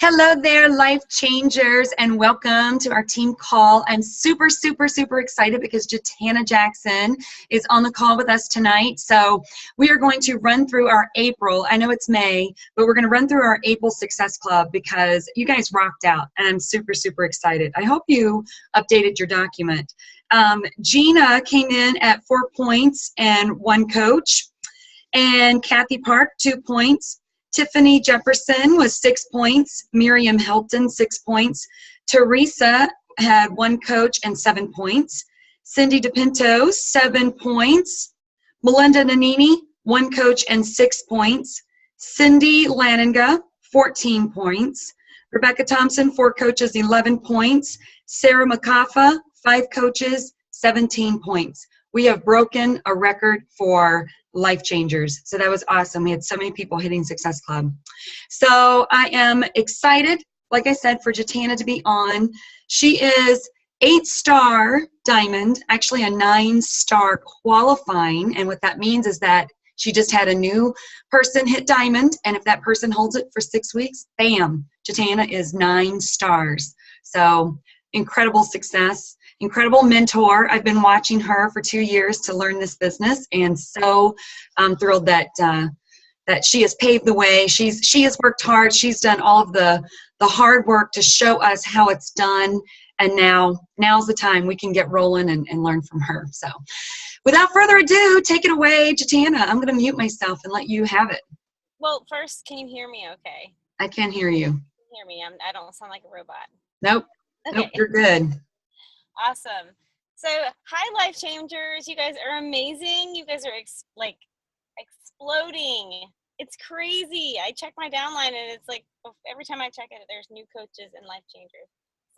Hello there, life changers, and welcome to our team call. I'm super excited because Jatana Jackson is on the call with us tonight. So we are going to run through our April, I know it's May, but we're going to run through our April Success Club because you guys rocked out, and I'm super excited. I hope you updated your document. Gina came in at 4 points and 1 coach, and Kathy Park 2 points. Tiffany Jefferson was 6 points. Miriam Hilton, 6 points. Teresa had 1 coach and 7 points. Cindy DePinto, 7 points. Melinda Nanini, 1 coach and 6 points. Cindy Laninga, 14 points. Rebecca Thompson, 4 coaches, 11 points. Sarah McCaffa, 5 coaches, 17 points. We have broken a record for life changers. So that was awesome. We had so many people hitting Success Club. So I am excited, like I said, for Jatana to be on. She is 8-star diamond, actually a 9-star qualifying. And what that means is that she just had a new person hit diamond. And if that person holds it for 6 weeks, bam, Jatana is 9 stars. So incredible success. Incredible mentor. I've been watching her for 2 years to learn this business, and so I'm thrilled that that she has paved the way. She has worked hard. She's done all of the hard work to show us how it's done, and now's the time we can get rolling and learn from her. So without further ado, take it away, Jatana. I'm going to mute myself and let you have it. Well, first, can you hear me okay? I can hear you. Can you hear me? I don't sound like a robot. Nope. Okay. Nope, you're good. Awesome. So, hi, life changers. You guys are amazing. You guys are exploding. It's crazy. I check my downline and it's like every time I check it, there's new coaches and life changers.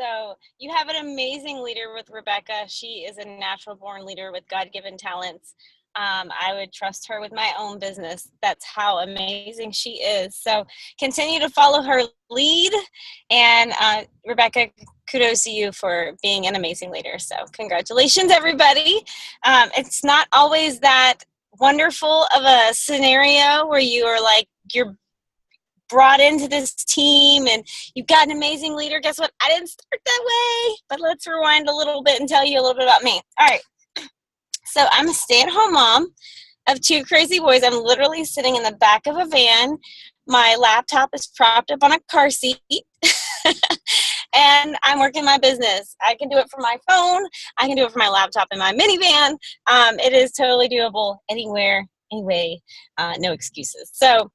So you have an amazing leader with Rebecca. She is a natural born leader with God-given talents. I would trust her with my own business. That's how amazing she is. So continue to follow her lead. And Rebecca, kudos to you for being an amazing leader. So congratulations, everybody. It's not always that wonderful of a scenario where you are like, you're brought into this team and you've got an amazing leader. Guess what? I didn't start that way, but let's rewind a little bit and tell you a little bit about me. All right. So I'm a stay-at-home mom of 2 crazy boys. I'm literally sitting in the back of a van. My laptop is propped up on a car seat. And I'm working my business. I can do it from my phone. I can do it from my laptop in my minivan. It is totally doable anywhere, anyway, no excuses. So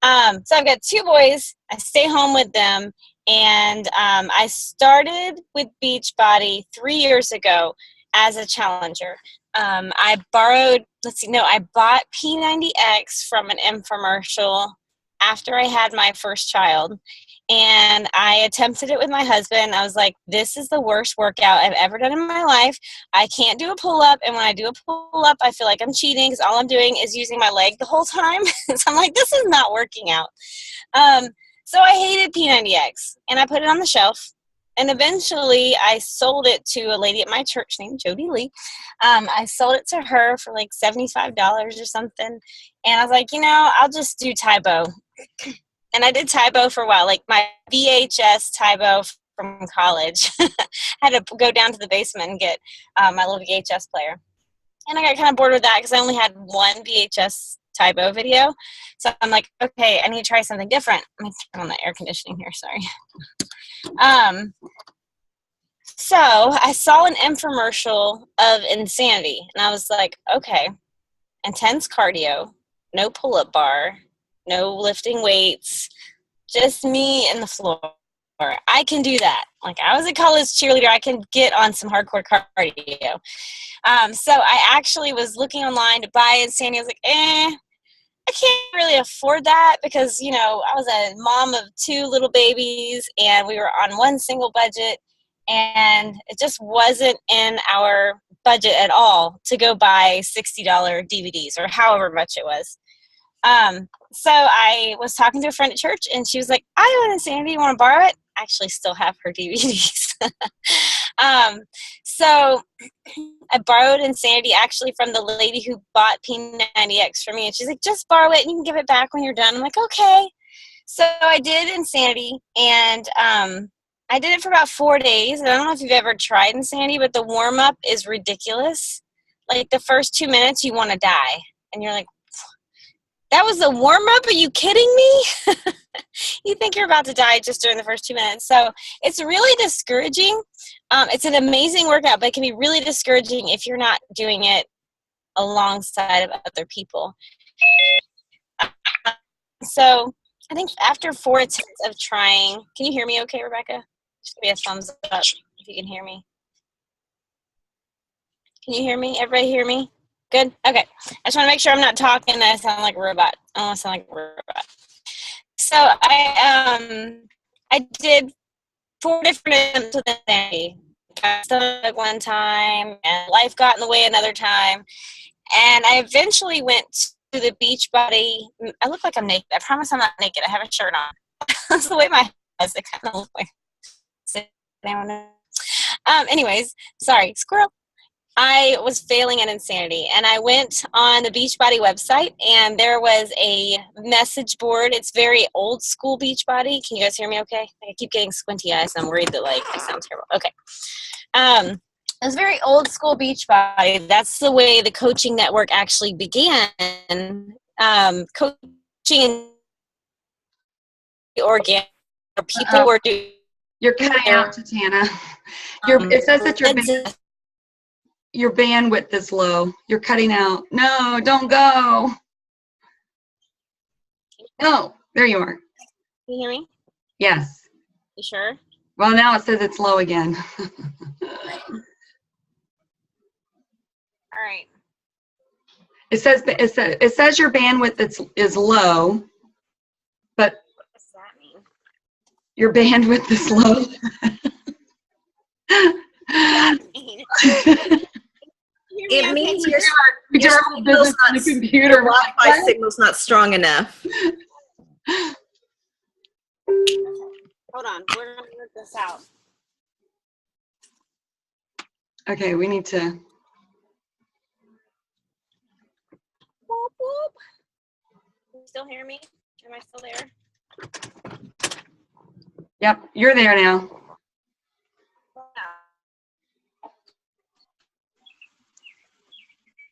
I've got 2 boys. I stay home with them. And I started with Beachbody 3 years ago as a challenger. I bought P90X from an infomercial after I had my first child. And I attempted it with my husband. I was like, this is the worst workout I've ever done in my life. I can't do a pull-up. And when I do a pull-up, I feel like I'm cheating because all I'm doing is using my leg the whole time. So I'm like, this is not working out. So I hated P90X. And I put it on the shelf. And eventually I sold it to a lady at my church named Jody Lee. I sold it to her for like $75 or something. And I was like, I'll just do Tybo. And I did Tybo for a while, like my VHS Tybo from college. I had to go down to the basement and get my little VHS player. And I got kind of bored with that because I only had 1 VHS Tybo video. So I'm like, okay, I need to try something different. Let me turn on the air conditioning here, sorry. So I saw an infomercial of Insanity. And I was like, okay, intense cardio, no pull-up bar, no lifting weights, just me and the floor. I can do that. Like I was a college cheerleader. I can get on some hardcore cardio. So I actually was looking online to buy Insanity. I was like, I can't really afford that because, I was a mom of 2 little babies and we were on one single budget and it just wasn't in our budget at all to go buy $60 DVDs or however much it was. So I was talking to a friend at church and she was like, I own Insanity, you want to borrow it? I actually still have her DVDs. So I borrowed Insanity actually from the lady who bought P90X for me. And she's like, just borrow it and you can give it back when you're done. I'm like, okay. So I did Insanity, and I did it for about 4 days. And I don't know if you've ever tried Insanity, but the warm-up is ridiculous. Like the first 2 minutes, you want to die. And you're like, that was the warm-up? Are you kidding me? You think you're about to die just during the first 2 minutes. So it's really discouraging. It's an amazing workout, but it can be really discouraging if you're not doing it alongside of other people. So I think after 4 attempts of trying, can you hear me okay, Rebecca? Just give me a thumbs up if you can hear me. Can you hear me? Everybody hear me? Good? Okay. I just want to make sure I'm not talking and I sound like a robot. I don't want to sound like a robot. So I did 4 different attempts with Insanity. Got stomach one time, and life got in the way another time. And I eventually went to the Beachbody. I look like I'm naked. I promise I'm not naked. I have a shirt on. That's the way my head is. It kind of looks like. Anyways, sorry, squirrel. I was failing at Insanity, and I went on the Beachbody website, and there was a message board. It's very old school Beachbody. Can you guys hear me okay? I keep getting squinty eyes, and I'm worried that, like, I sound terrible. Okay. It was very old school Beachbody. That's the way the coaching network actually began. Coaching organic, people were doing. You're cutting out, Jatana. It says that your bandwidth is low. You're cutting out. No, don't go. No, there you are. Can you hear me? Yes. You sure? Well, now it says it's low again. All right. It says your bandwidth is low, but what does that mean? Your bandwidth is low. It means your computer. Wi-Fi signal's not strong enough. Hold on, we're gonna work this out. Okay, we need to. Whoop, whoop. Can you still hear me? Am I still there? Yep, you're there now.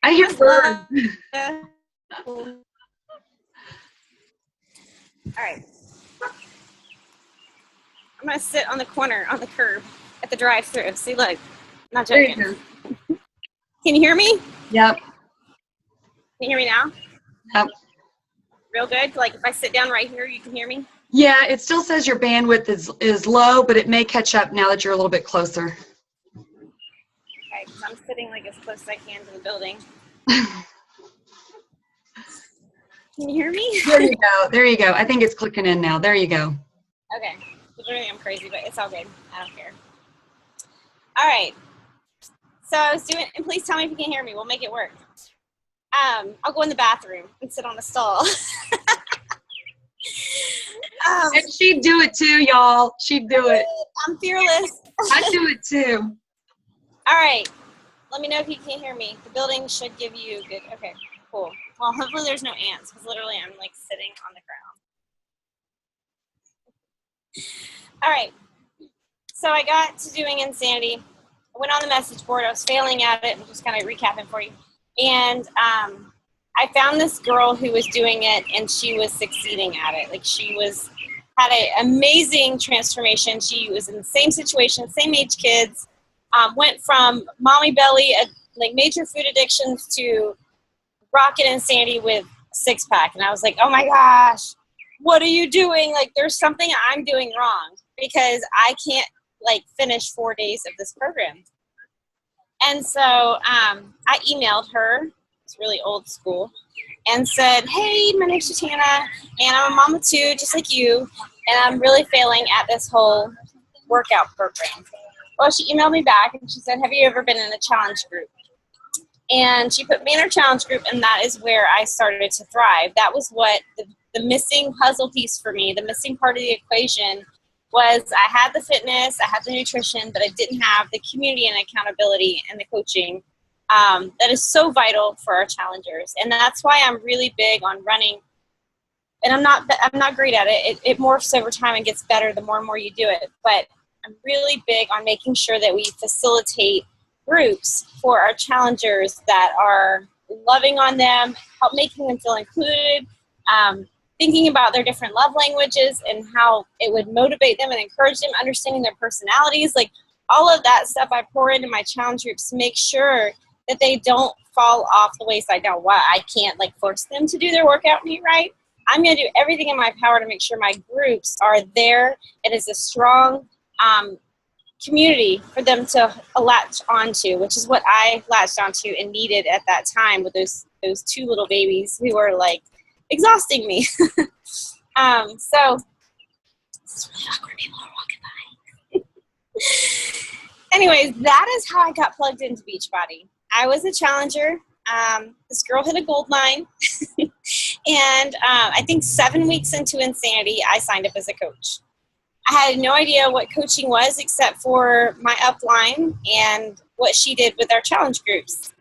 I hear birds. All right. I'm going to sit on the corner on the curb at the drive-thru. See, look, not joking. Can you hear me? Yep. Can you hear me now? Yep. Real good? Like if I sit down right here, you can hear me? Yeah, it still says your bandwidth is low, but it may catch up now that you're a little bit closer. Okay, because I'm sitting like as close as I can to the building. Can you hear me? There you go. There you go. I think it's clicking in now. There you go. Okay. Literally, I'm crazy, but it's all good. I don't care. All right. So I was doing, and please tell me if you can hear me. We'll make it work. I'll go in the bathroom and sit on a stall. And she'd do it too, y'all. She'd do it. I'm fearless. I'd do it too. All right. Let me know if you can hear me. The building should give you good. Okay, cool. Well, hopefully there's no ants because literally I'm like sitting on the ground. All right. So I got to doing Insanity. I went on the message board. I was failing at it. I'm just kind of recapping for you. And I found this girl who was doing it, and she was succeeding at it. Like had an amazing transformation. She was in the same situation, same age kids. Went from mommy belly, like major food addictions, to rocket Insanity with a 6-pack. And I was like, oh my gosh, what are you doing? Like, there's something I'm doing wrong because I can't like finish 4 days of this program. And so I emailed her, it's really old school, and said, hey, my name's Jatana, and I'm a mama too, just like you, and I'm really failing at this whole workout program. Well, she emailed me back, and she said, have you ever been in a challenge group? And she put me in her challenge group, and that is where I started to thrive. That was what the missing puzzle piece for me, the missing part of the equation was I had the fitness, I had the nutrition, but I didn't have the community and accountability and the coaching that is so vital for our challengers. And that's why I'm really big on running and I'm not great at it. It morphs over time and gets better the more and more you do it. But I'm really big on making sure that we facilitate groups for our challengers that are loving on them, help making them feel included, thinking about their different love languages and how it would motivate them and encourage them, understanding their personalities. Like all of that stuff I pour into my challenge groups to make sure that they don't fall off the wayside. Now, why I can't like force them to do their workout meet right. I'm going to do everything in my power to make sure my groups are there. It is a strong community for them to latch onto, which is what I latched onto and needed at that time with those two little babies who were like exhausting me. So it's really awkward. People are walking by. Anyways, that is how I got plugged into Beachbody. I was a challenger. This girl hit a gold mine. And I think 7 weeks into Insanity, I signed up as a coach. I had no idea what coaching was except for my upline and what she did with our challenge groups.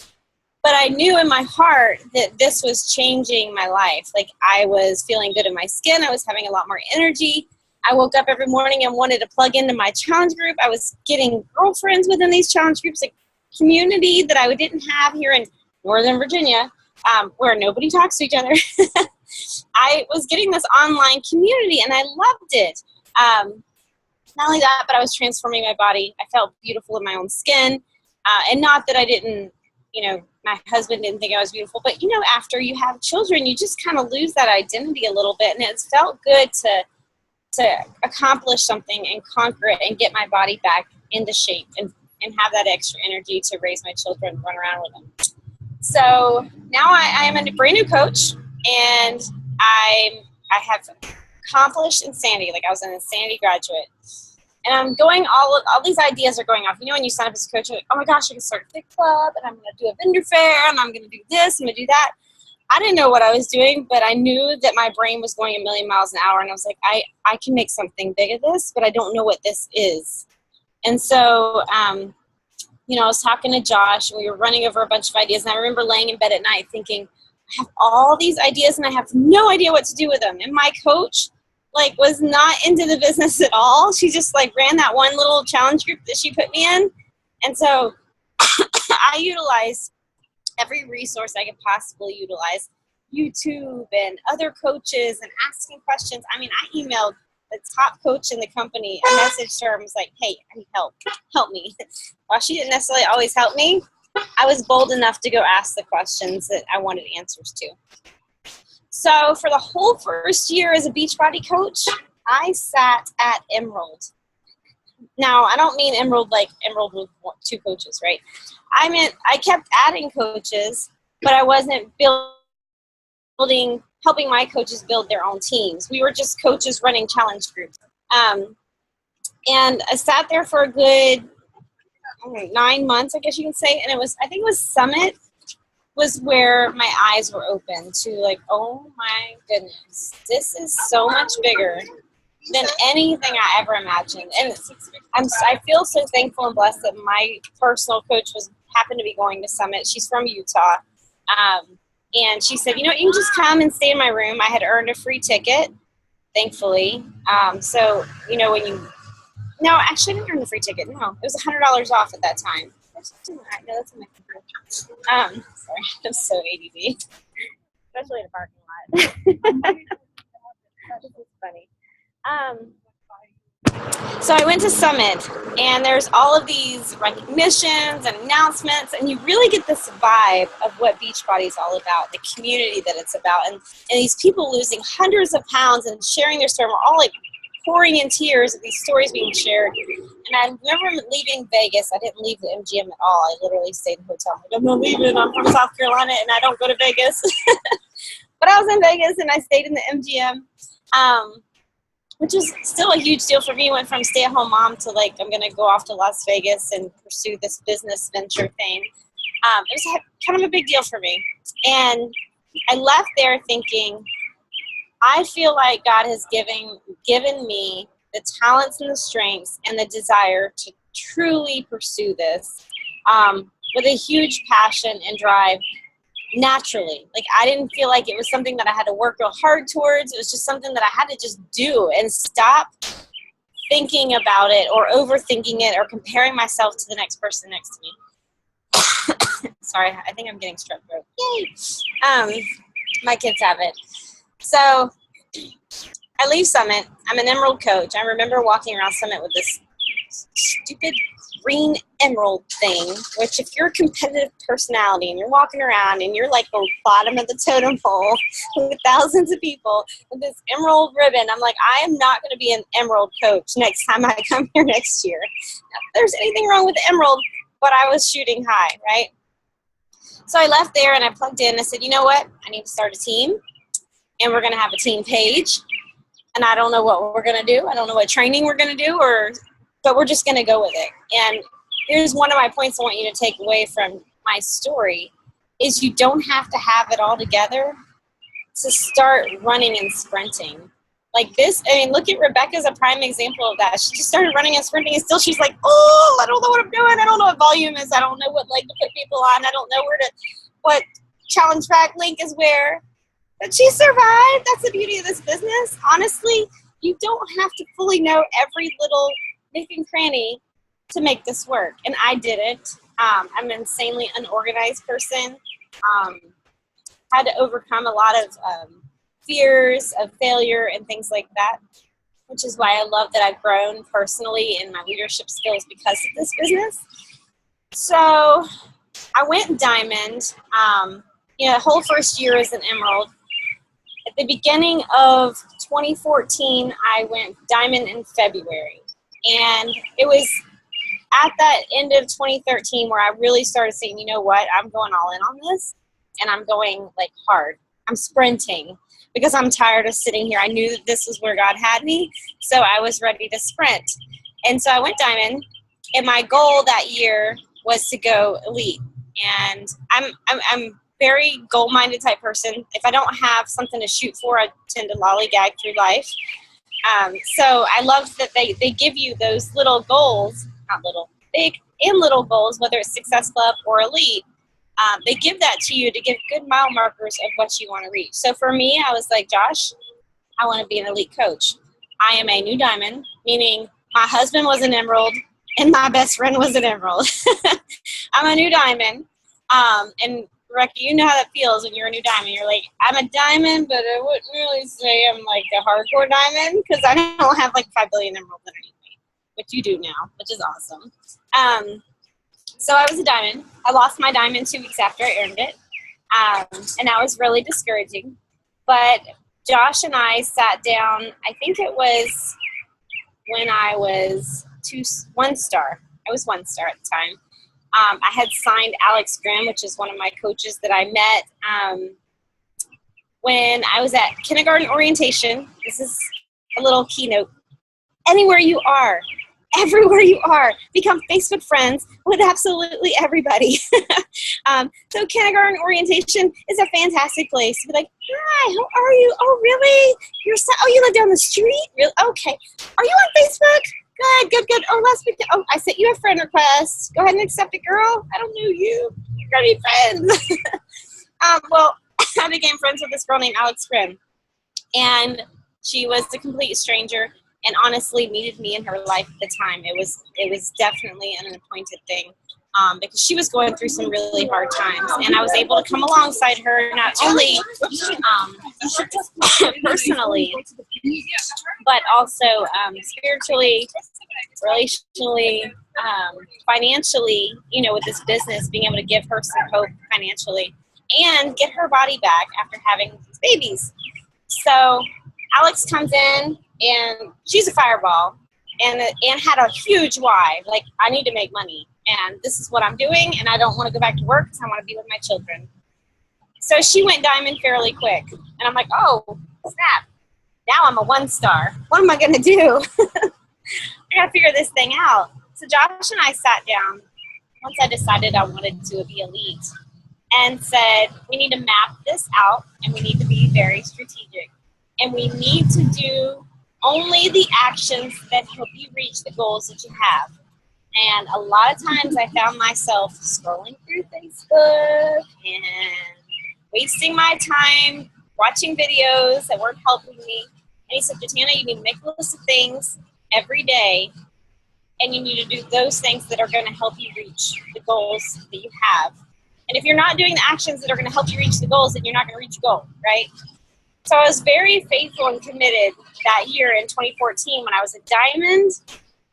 But I knew in my heart that this was changing my life. Like I was feeling good in my skin. I was having a lot more energy. I woke up every morning and wanted to plug into my challenge group. I was getting girlfriends within these challenge groups, like community that I didn't have here in Northern Virginia, where nobody talks to each other. I was getting this online community and I loved it. Not only that, but I was transforming my body. I felt beautiful in my own skin. And not that I didn't, my husband didn't think I was beautiful, but after you have children, you just kind of lose that identity a little bit. And it felt good to accomplish something and conquer it and get my body back into shape and have that extra energy to raise my children and run around with them. So now I am a brand new coach, and I have accomplished Insanity. Like I was an Insanity graduate. And I'm going, all these ideas are going off. When you sign up as a coach, you're like, oh my gosh, I can start a fit club, and I'm going to do a vendor fair, and I'm going to do this, I'm going to do that. I didn't know what I was doing, but I knew that my brain was going a million miles an hour, and I was like, I can make something big of this, but I don't know what this is. And so, I was talking to Josh, and we were running over a bunch of ideas, and I remember laying in bed at night thinking, I have all these ideas, and I have no idea what to do with them. And my coach was not into the business at all. She just ran that one little challenge group that she put me in. And so I utilized every resource I could possibly utilize, YouTube and other coaches and asking questions. I mean, I emailed the top coach in the company. I messaged her and was like, hey, I need help. Help me. While she didn't necessarily always help me, I was bold enough to go ask the questions that I wanted answers to. So for the whole first year as a Beachbody coach, I sat at Emerald. Now, I don't mean Emerald like Emerald with 2 coaches, right? I meant I kept adding coaches, but I wasn't helping my coaches build their own teams. We were just coaches running challenge groups. And I sat there for a good 9 months, I guess you can say. And I think it was Summit was where my eyes were open to oh my goodness, this is so much bigger than anything I ever imagined. And I feel so thankful and blessed that my personal coach happened to be going to Summit. She's from Utah. And she said, you can just come and stay in my room. I had earned a free ticket, thankfully. So, no, actually I didn't earn the free ticket. No, it was $100 off at that time. No, that's in my computer. Sorry, I'm so ADD, especially in a parking lot. This is funny. So I went to Summit, and there's all of these recognitions and announcements, and you really get this vibe of what Beachbody is all about, the community that it's about, and these people losing hundreds of pounds and sharing their story. We're all pouring in tears at these stories being shared. And I remember leaving Vegas. I didn't leave the MGM at all. I literally stayed in the hotel. I'm not leaving. I'm from South Carolina, and I don't go to Vegas. But I was in Vegas, and I stayed in the MGM, which was still a huge deal for me. Went from stay-at-home mom to I'm going to go off to Las Vegas and pursue this business venture thing. It was kind of a big deal for me. And I left there thinking, I feel like God has given me the talents and the strengths and the desire to truly pursue this with a huge passion and drive. naturally. Like, I didn't feel like it was something that I had to work real hard towards. It was just something that I had to just do and stop thinking about it or overthinking it or comparing myself to the next person next to me. Sorry, I think I'm getting strep throat. Yay! My kids have it. So I leave Summit. I'm an Emerald coach. I remember walking around Summit with this stupid green emerald thing, which if you're a competitive personality and you're walking around and you're like the bottom of the totem pole with thousands of people with this emerald ribbon, I'm like, I am not going to be an emerald coach next time I come here next year. Not if there's anything wrong with the emerald, but I was shooting high, right? So I left there and I plugged in. I said, you know what? I need to start a team, and we're going to have a team page. And I don't know what we're going to do. I don't know what training we're going to do, but we're just going to go with it. And here's one of my points I want you to take away from my story is you don't have to have it all together to start running and sprinting. Like this, I mean, look at Rebecca's a prime example of that. She just started running and sprinting, and still she's like, oh, I don't know what I'm doing. I don't know what volume is. I don't know what leg to put people on. I don't know what challenge pack link is where. But she survived. That's the beauty of this business. Honestly, you don't have to fully know every little nook and cranny to make this work. And I didn't. I'm an insanely unorganized person. Had to overcome a lot of fears of failure and things like that, which is why I love that I've grown personally in my leadership skills because of this business. So I went diamond, the whole first year as an emerald. At the beginning of 2014, I went diamond in February. And it was at that end of 2013 where I really started saying, you know what, I'm going all in on this, and I'm going like hard. I'm sprinting because I'm tired of sitting here. I knew that this was where God had me, so I was ready to sprint. And so I went diamond, and my goal that year was to go elite. And I'm very goal-minded type person. If I don't have something to shoot for, I tend to lollygag through life. So I love that they give you those little goals, not little, big and little goals, whether it's Success Club or Elite. They give that to you to give good mile markers of what you want to reach. So for me, I was like, Josh, I want to be an elite coach. I am a new diamond, meaning my husband was an emerald and my best friend was an emerald. I'm a new diamond. And Rebecca, you know how that feels when you're a new diamond. You're like, I'm a diamond, but I wouldn't really say I'm like a hardcore diamond because I don't have like 5 billion emeralds underneath me, which you do now, which is awesome. So I was a diamond. I lost my diamond 2 weeks after I earned it. And that was really discouraging. But Josh and I sat down, I think it was when I was 1 star. I was 1 star at the time. I had signed Alex Grimm, which is one of my coaches that I met when I was at kindergarten orientation. This is a little keynote. Anywhere you are, everywhere you are, become Facebook friends with absolutely everybody. So kindergarten orientation is a fantastic place to be like, hi, how are you? Oh, really? You live down the street? Really? Okay. Are you on Facebook? Good. Oh, last week. Oh, I sent you a friend request. Go ahead and accept it, girl. I don't know you. We're going to be friends. Well, I became friends with this girl named Alex Grimm. And she was a complete stranger and honestly needed me in her life at the time. It was definitely an appointed thing because she was going through some really hard times. And I was able to come alongside her not only personally, but also spiritually, relationally, financially, with this business, being able to give her some hope financially and get her body back after having these babies. So Alex comes in and she's a fireball and had a huge why. Like, I need to make money and this is what I'm doing and I don't want to go back to work because I want to be with my children. So she went diamond fairly quick. And I'm like, oh, snap. Now I'm a 1 star. What am I going to do? I got to figure this thing out. So Josh and I sat down once I decided I wanted to be elite and said, we need to map this out and we need to be very strategic. And we need to do only the actions that help you reach the goals that you have. And a lot of times I found myself scrolling through Facebook and wasting my time watching videos that weren't helping me. And he said, Jatana, you need to make a list of things every day, and you need to do those things that are going to help you reach the goals that you have. And if you're not doing the actions that are going to help you reach the goals, then you're not going to reach your goal, right? So I was very faithful and committed that year in 2014 when I was a diamond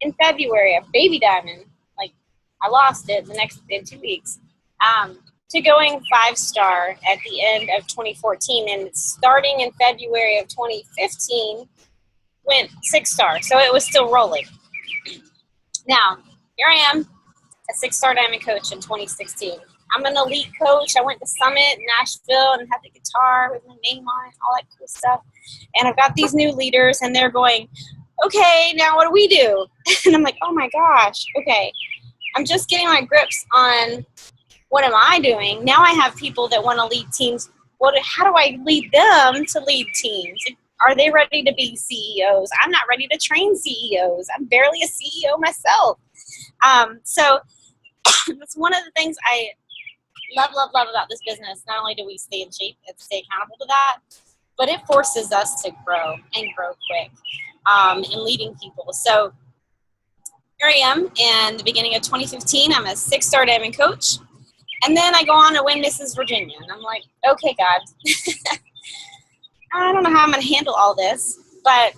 in February, a baby diamond. Like, I lost it in 2 weeks, to going 5-star at the end of 2014. And starting in February of 2015, went 6-star. So it was still rolling. Now, here I am, a 6-star diamond coach in 2016. I'm an elite coach. I went to Summit in Nashville and had the guitar with my name on it, all that cool stuff. And I've got these new leaders, and they're going, okay, now what do we do? And I'm like, oh my gosh, okay. I'm just getting my grips on what am I doing. Now I have people that want to lead teams. How do I lead them to lead teams? Are they ready to be CEOs? I'm not ready to train CEOs. I'm barely a CEO myself. So that's one of the things I love about this business. Not only do we stay in shape and stay accountable to that, but it forces us to grow and grow quick in leading people. So here I am in the beginning of 2015. I'm a 6-star diamond coach. And then I go on to win Mrs. Virginia. And I'm like, okay, God, I don't know how I'm going to handle all this. But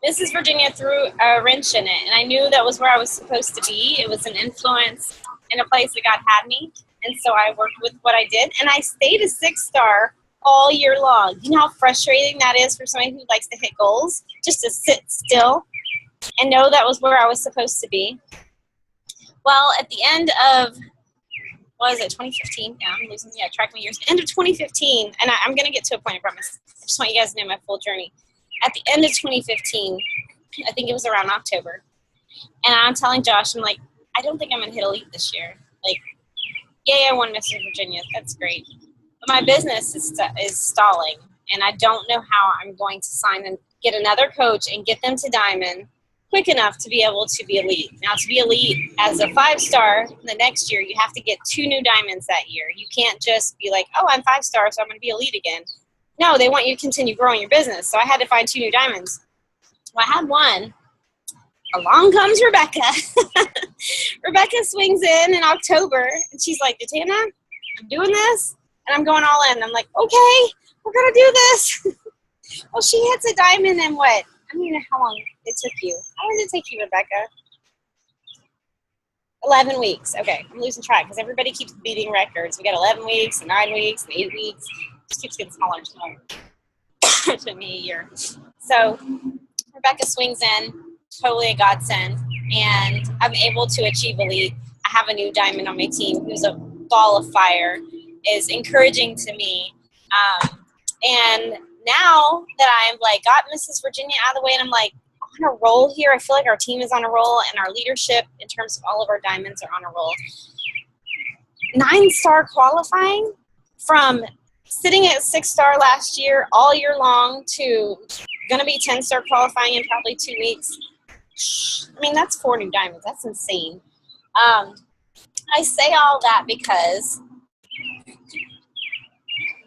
Mrs. Virginia threw a wrench in it. And I knew that was where I was supposed to be. It was an influence in a place that God had me. And so I worked with what I did. And I stayed a 6-star all year long. You know how frustrating that is for somebody who likes to hit goals? Just to sit still and know that was where I was supposed to be. Well, at the end of, what was it, 2015? Yeah, I'm losing track of my years. End of 2015, and I'm going to get to a point, I promise. I just want you guys to know my full journey. At the end of 2015, I think it was around October, and I'm telling Josh, I'm like, I don't think I'm going to hit elite this year. Like, yay, I won Mrs. Virginia. That's great. But my business is stalling, and I don't know how I'm going to sign and get another coach and get them to diamond quick enough to be able to be elite. Now, to be elite as a 5-star the next year, you have to get 2 new diamonds that year. You can't just be like, oh, I'm 5-star, so I'm going to be elite again. No, they want you to continue growing your business. So I had to find 2 new diamonds. Well, I had one. Along comes Rebecca. Rebecca swings in October, and she's like, Jatana, I'm doing this, and I'm going all in. I'm like, okay, we're going to do this. Well, she hits a diamond in what? I don't even know how long it took you. How long did it take you, Rebecca? 11 weeks. Okay, I'm losing track because everybody keeps beating records. We got 11 weeks, and 9 weeks, and 8 weeks. It just keeps getting smaller and smaller. It took me a year. So Rebecca swings in, totally a godsend, and I'm able to achieve elite. I have a new diamond on my team who's a ball of fire, is encouraging to me. And now that I've like got Mrs. Virginia out of the way and I'm like on a roll here, I feel like our team is on a roll and our leadership in terms of all of our diamonds are on a roll. 9-star qualifying from sitting at 6-star last year all year long to going to be 10-star qualifying in probably 2 weeks. I mean, that's 4 new diamonds. That's insane. I say all that because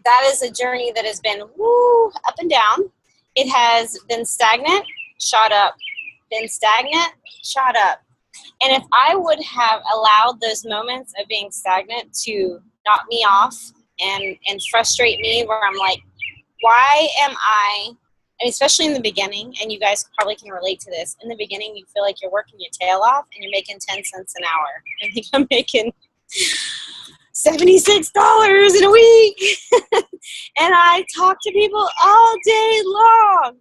that is a journey that has been up and down. It has been stagnant, shot up, been stagnant, shot up. And if I would have allowed those moments of being stagnant to knock me off and frustrate me where I'm like, why am I, and especially in the beginning, and you guys probably can relate to this, in the beginning you feel like you're working your tail off and you're making 10 cents an hour. I think I'm making $76 in a week. And I talk to people all day long.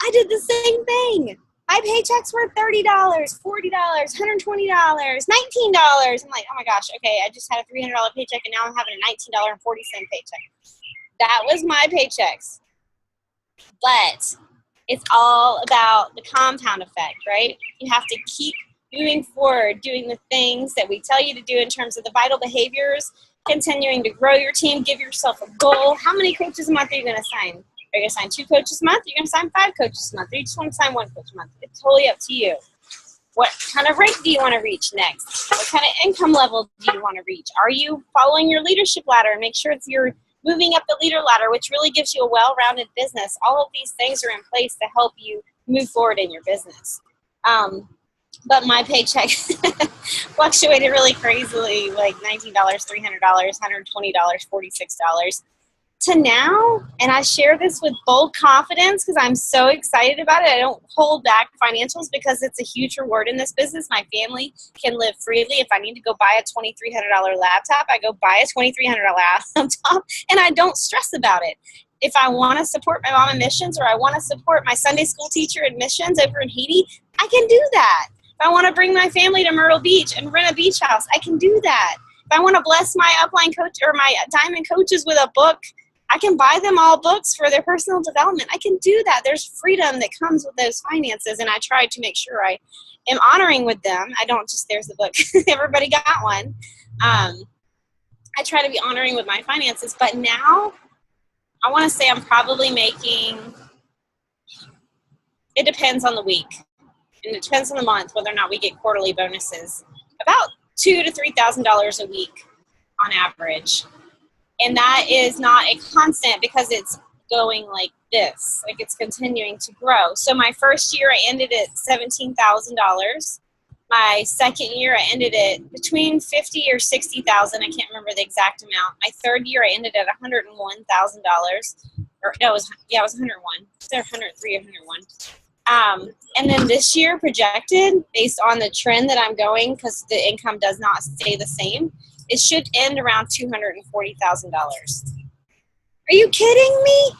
I did the same thing. My paychecks were $30, $40, $120, $19. I'm like, oh my gosh, okay, I just had a $300 paycheck and now I'm having a $19.40 paycheck. That was my paychecks. But it's all about the compound effect, right? You have to keep moving forward, doing the things that we tell you to do in terms of the vital behaviors, continuing to grow your team, give yourself a goal. How many coaches a month are you going to sign? Are you going to sign 2 coaches a month? Are you going to sign 5 coaches a month? Or you just want to sign 1 coach a month? It's totally up to you. What kind of rank do you want to reach next? What kind of income level do you want to reach? Are you following your leadership ladder? And make sure you're moving up the leader ladder, which really gives you a well-rounded business. All of these things are in place to help you move forward in your business. But my paycheck fluctuated really crazily, like $19, $300, $120, $46 to now. And I share this with bold confidence because I'm so excited about it. I don't hold back financials because it's a huge reward in this business. My family can live freely. If I need to go buy a $2,300 laptop, I go buy a $2,300 laptop, and I don't stress about it. If I want to support my mom in missions, or I want to support my Sunday school teacher in missions over in Haiti, I can do that. If I want to bring my family to Myrtle Beach and rent a beach house, I can do that. If I want to bless my upline coach or my diamond coaches with a book, I can buy them all books for their personal development. I can do that. There's freedom that comes with those finances, and I try to make sure I am honoring with them. I don't just, there's the book. Everybody got one. I try to be honoring with my finances, but now I want to say I'm probably making, it depends on the week, and it depends on the month whether or not we get quarterly bonuses, about $2,000 to $3,000 a week on average. And that is not a constant because it's going like this, like it's continuing to grow. So my first year I ended at $17,000. My second year I ended at between $50,000 or $60,000. I can't remember the exact amount. My third year I ended at $101,000. Or no, it was 101. It's either 103 or 101. And then this year projected based on the trend that I'm going, because the income does not stay the same, it should end around $240,000. Are you kidding me?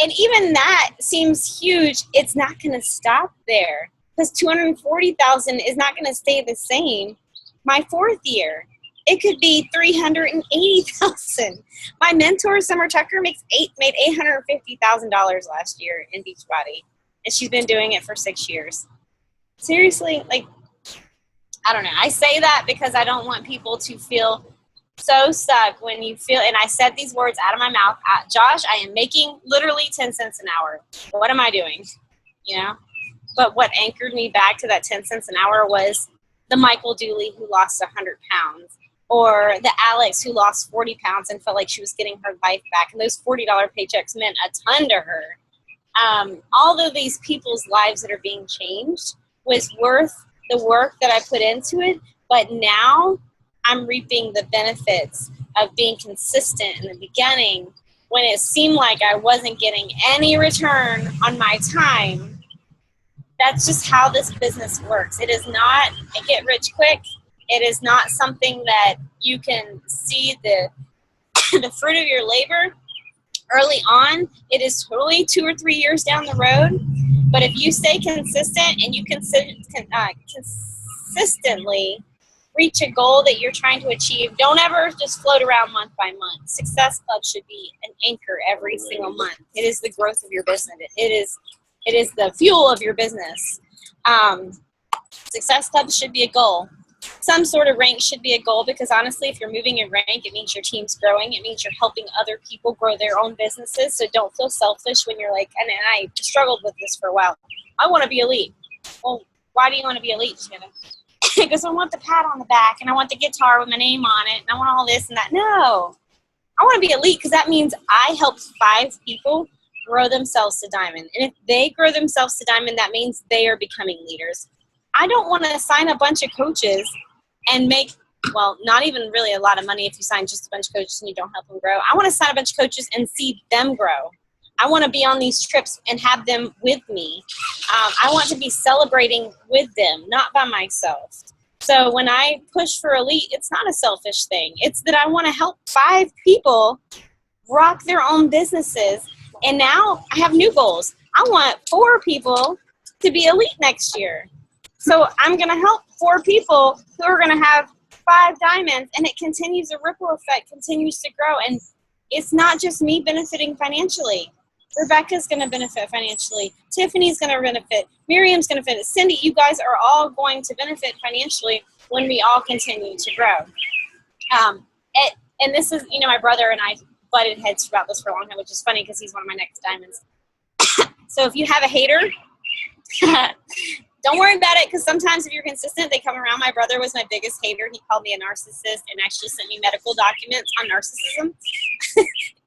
And even that seems huge. It's not going to stop there because $240,000 is not going to stay the same. My fourth year, it could be $380,000. My mentor, Summer Tucker, made $850,000 last year in Beachbody, and she's been doing it for 6 years. Seriously, I don't know. I say that because I don't want people to feel so stuck when you feel, and I said these words out of my mouth, Josh, I am making literally 10 cents an hour. What am I doing? But what anchored me back to that 10 cents an hour was the Michael Dooley who lost 100 pounds, or the Alex who lost 40 pounds and felt like she was getting her life back. And those $40 paychecks meant a ton to her. All of these people's lives that are being changed was worth the work that I put into it, but now I'm reaping the benefits of being consistent in the beginning when it seemed like I wasn't getting any return on my time. That's just how this business works. It is not a get rich quick. It is not something that you can see the fruit of your labor early on. It is totally 2 or 3 years down the road. But if you stay consistent and you consistently reach a goal that you're trying to achieve, don't ever just float around month by month. Success Club should be an anchor every single month. It is the growth of your business. It is the fuel of your business. Success Club should be a goal. Some sort of rank should be a goal because honestly, if you're moving in rank, it means your team's growing. It means you're helping other people grow their own businesses. So don't feel selfish when you're like, and I struggled with this for a while. I want to be elite. Well, why do you want to be elite, Jatana? Because I want the pat on the back and I want the guitar with my name on it and I want all this and that. No, I want to be elite because that means I helped 5 people grow themselves to diamond. And if they grow themselves to diamond, that means they are becoming leaders. I don't want to sign a bunch of coaches and make, well, not even really a lot of money if you sign just a bunch of coaches and you don't help them grow. I want to sign a bunch of coaches and see them grow. I want to be on these trips and have them with me. I want to be celebrating with them, not by myself. So when I push for elite, it's not a selfish thing. It's that I want to help 5 people rock their own businesses. And now I have new goals. I want 4 people to be elite next year. So I'm going to help 4 people who are going to have 5 diamonds, and it continues, the ripple effect continues to grow. And it's not just me benefiting financially. Rebecca's going to benefit financially. Tiffany's going to benefit. Miriam's going to benefit. Cindy, you guys are all going to benefit financially when we all continue to grow. And this is, my brother and I butted heads about this for a long time, which is funny because he's one of my next diamonds. So if you have a hater, Don't worry about it, because sometimes if you're consistent, they come around. My brother was my biggest hater. He called me a narcissist and actually sent me medical documents on narcissism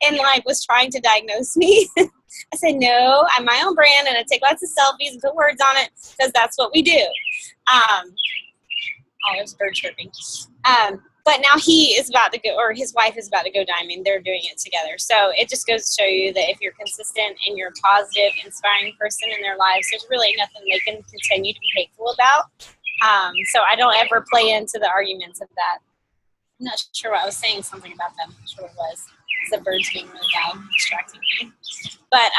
and like was trying to diagnose me. I said, no, I'm my own brand, and I take lots of selfies and put words on it, because that's what we do. Oh, there's a bird chirping. But now he is about to go, or his wife is about to go diamond. They're doing it together. So it just goes to show you that if you're consistent and you're a positive, inspiring person in their lives, there's really nothing they can continue to be hateful about. So I don't ever play into the arguments of that. I'm not sure what I was saying, something about them. I'm not sure what it was. The birds being really loud, distracting me. But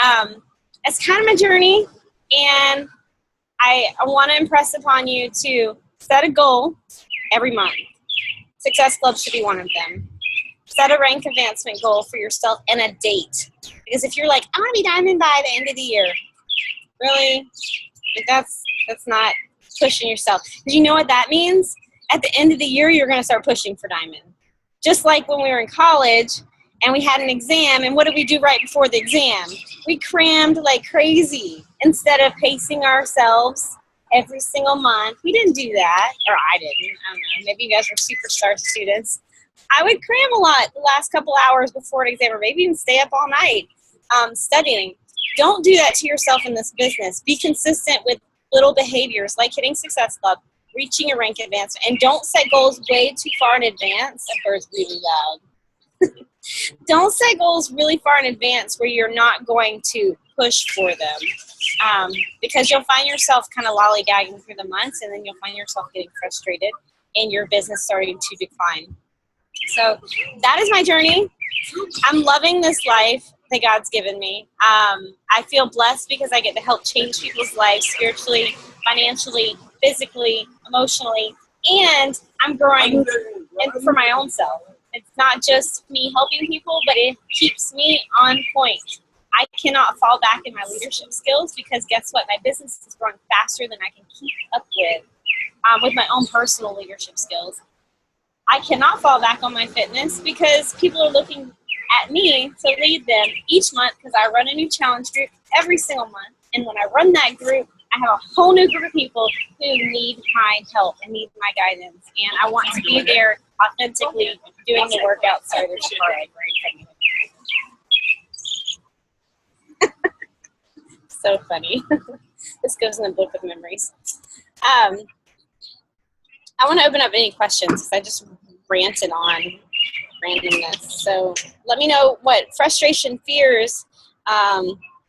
it's kind of my journey, and I want to impress upon you to set a goal every month. Success Club should be one of them. Set a rank advancement goal for yourself and a date. Because if you're like, I want to be diamond by the end of the year, really, that's not pushing yourself. Because you know what that means? At the end of the year, you're going to start pushing for diamond. Just like when we were in college and we had an exam, and what did we do right before the exam? We crammed like crazy instead of pacing ourselves every single month. We didn't do that, or I didn't. I don't know. Maybe you guys were superstar students. I would cram a lot the last couple hours before an exam, or maybe even stay up all night studying. Don't do that to yourself in this business. Be consistent with little behaviors like hitting Success Club, reaching a rank advancement, and don't set goals way too far in advance. That bird's really loud. Don't set goals really far in advance where you're not going to push for them, because you'll find yourself kind of lollygagging through the months, and then you'll find yourself getting frustrated and your business starting to decline. So that is my journey. I'm loving this life that God's given me. I feel blessed because I get to help change people's lives spiritually, financially, physically, emotionally, and I'm growing for my own self. It's not just me helping people, but it keeps me on point. I cannot fall back in my leadership skills, because guess what? My business is growing faster than I can keep up with my own personal leadership skills. I cannot fall back on my fitness because people are looking at me to lead them each month, because I run a new challenge group every single month. And when I run that group, I have a whole new group of people who need my help and need my guidance. And I want to be there authentically doing the workout. Sorry, there's a car so funny. This goes in the book of memories. I want to open up any questions, because I just ranted on randomness. So let me know what frustration, fears,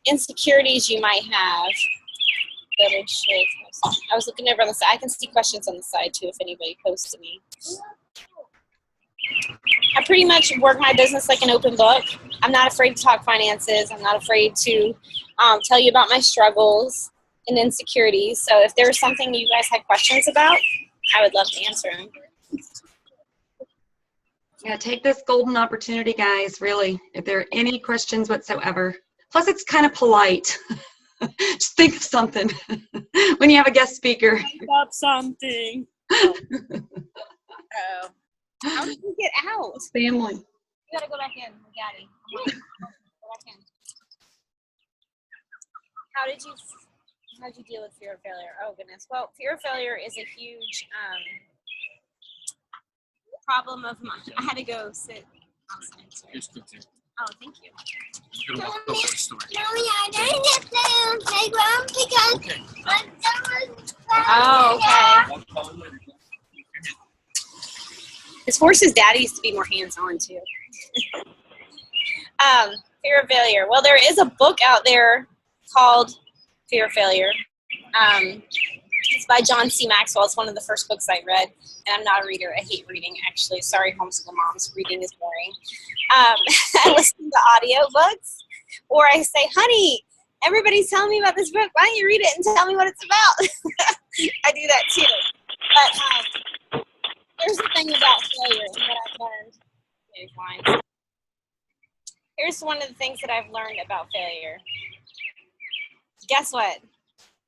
insecurities you might have. I was looking over on the side. I can see questions on the side too if anybody posts to me. I pretty much work my business like an open book. I'm not afraid to talk finances. I'm not afraid to tell you about my struggles and insecurities. So if there's something you guys had questions about, I would love to answer them. Yeah, take this golden opportunity, guys, really, if there are any questions whatsoever. Plus, it's kind of polite. Just think of something when you have a guest speaker. Think of something. Oh. How did you get out? Family. You gotta go back in, Daddy. Go back in. How did you deal with fear of failure? Oh goodness. Well, fear of failure is a huge problem of mine. I had to go sit outside. Oh, thank you. Mommy, I didn't get to the playground because Oh, okay. This forces daddies to be more hands-on too. Fear of failure. Well, there is a book out there called Fear of Failure. It's by John C. Maxwell. It's one of the first books I read, and I'm not a reader. I hate reading, actually. Sorry, homeschool moms. Reading is boring. I listen to audiobooks, or I say, honey, everybody's telling me about this book. Why don't you read it and tell me what it's about? I do that too. But here's the thing about failure and what I've learned. Here's one of the things that I've learned about failure. Guess what?